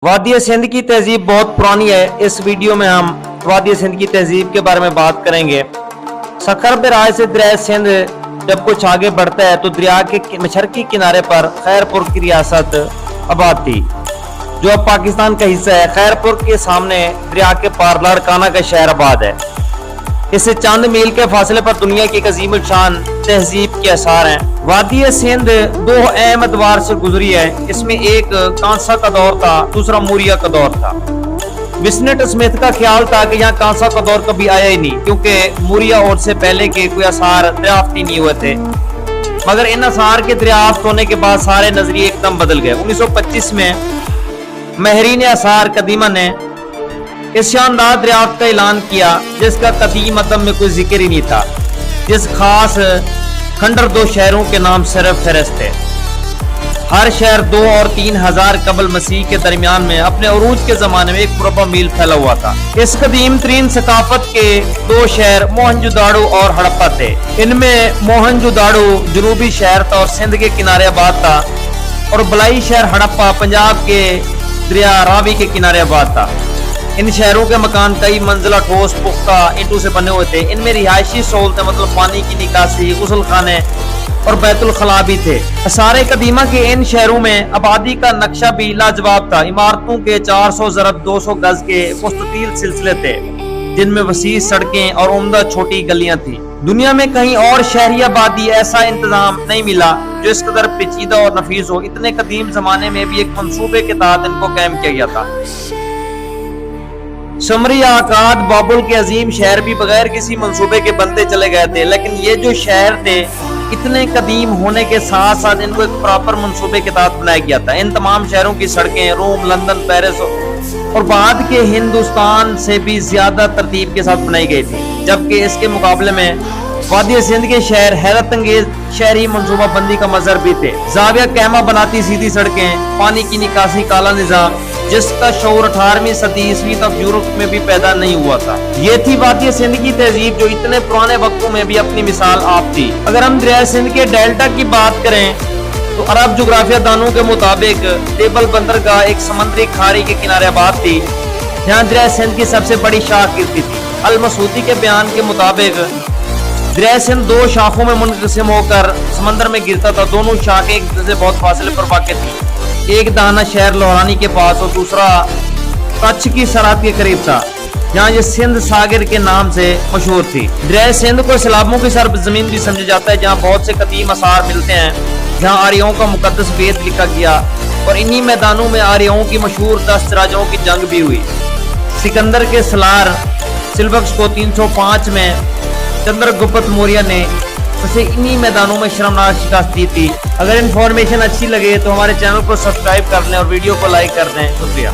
वादी सिंध की तहजीब बहुत पुरानी है। इस वीडियो में हम वादी सिंध की तहजीब के बारे में बात करेंगे। सखर बराज से दरिया सिंध जब कुछ आगे बढ़ता है तो दरिया के मशरकी किनारे पर खैरपुर की रियासत आबाद थी, जो अब पाकिस्तान का हिस्सा है। खैरपुर के सामने दरिया के पार लाड़काना का शहर आबाद है। इससे चंद मील के फासले पर दुनिया की एक अजीम शान तहजीब के आसार हैं। वादी सिंध दो अहम अदवार से गुजरी है। इसमें एक कांसा का दौर था, दूसरा मूरिया का दौर था। विस्नेट स्मिथ का ख्याल था कि यहाँ कांसा का दौर कभी आया ही नहीं, क्योंकि मूरिया और से पहले के कोई आसार दरियाफ्त ही नहीं हुए थे। मगर इन आसार के दरियाफ्त होने के बाद सारे नजरिए एकदम बदल गए। 1925 में महरीन आसार कदीमा ने इस शानदार दरियाफ्त का ऐलान किया, जिसका कदीम अदम में कोई जिक्र ही नहीं था। जिस खास खंडर दो शहरों के नाम सिर्फ फहरिस्त थे। हर शहर 2 और 3 हजार कबल मसीह के दरमियान में अपने अरूज के जमाने में एक मुरब्बा मील फैला हुआ था। इस कदीम तरीन सकाफत के 2 शहर मोहनजोदाड़ो और हड़प्पा थे। इनमें मोहनजोदाड़ो जनूबी शहर था और सिंध के किनारे आबाद था, और बलाई शहर हड़प्पा पंजाब के दरिया रावी के किनारे आबाद था। इन शहरों के मकान कई मंजिला ठोस पुख्ता ईंटों से बने हुए थे। इनमें रिहायशी सहूलतें मतलब पानी की निकासी, गुस्ल खाने और बैतुल खला भी थे। सारे कदीमा के इन शहरों में आबादी का नक्शा भी लाजवाब था। इमारतों के 400 ज़रब 200 गज के मुस्ततील सिलसिले थे, जिनमें वसी सड़कें और उम्दा छोटी गलियां थी। दुनिया में कहीं और शहरी आबादी ऐसा इंतजाम नहीं मिला जो इस कदर पेचीदा और नफीस हो। इतने कदीम जमाने में भी एक मंसूबे के तहत इनको कायम किया गया था। शमरी आकाद बाबुल के अजीम शहर भी बगैर किसी मंसूबे के बनते चले गए थे, लेकिन ये जो शहर थे इतने कदीम होने के साथ साथ इनको एक प्रॉपर मंसूबे के तहत बनाया गया था। इन तमाम शहरों की सड़कें रोम, लंदन, पेरिस और बाद के हिंदुस्तान से भी ज्यादा तरतीब के साथ बनाई गई थी, जबकि इसके मुकाबले में वादी सिंध के शहर हैरत अंगेज शहरी मंसूबा बंदी का मजहर भी थे। जाविया कहमा बनाती सीधी सड़कें, पानी की निकासी, काला निजाम, जिसका शौर 18वीं सदी ईस्वी तक यूरोप में भी पैदा नहीं हुआ था। ये थी वादी सिंध की तहजीब, जो इतने पुराने वक्तों में भी अपनी मिसाल आप थी। अगर हम दरिया सिंध के डेल्टा की बात करें तो अरब जोग्राफिया दानों के मुताबिक देबल बंदरगाह एक समुद्री खाड़ी के किनारे आबाद थी, जहाँ दरिया सिंध की सबसे बड़ी शाख गिरती थी। अल मसूदी के बयान के मुताबिक दरिया सिंध 2 शाखों में मुनक़सिम होकर समंदर में गिरता था। दोनों शाखें एक दूसरे से बहुत फासले पर वाक़ थी। एक दाना शहर लोहानी के पास और दूसरा कच्छ की सरहद के करीब था, जहाँ ये सिंध सागर के नाम से मशहूर थी। दरिया सिंध को सैलाबों की सरजमीन भी समझा जाता है, जहाँ बहुत से कदीम आसार मिलते हैं, जहाँ आर्यों का मुकद्दस वेद लिखा गया, और इन्हीं मैदानों में आर्यों की मशहूर 10 राजाओं की जंग भी हुई। सिकंदर के सलार सिलबक्स को 305 में चंद्रगुप्त मौर्य ने उसे इन्हीं मैदानों में शर्मनाक शिकस्त दी थी। अगर इन्फॉर्मेशन अच्छी लगे तो हमारे चैनल को सब्सक्राइब कर लें और वीडियो को लाइक कर दें। शुक्रिया।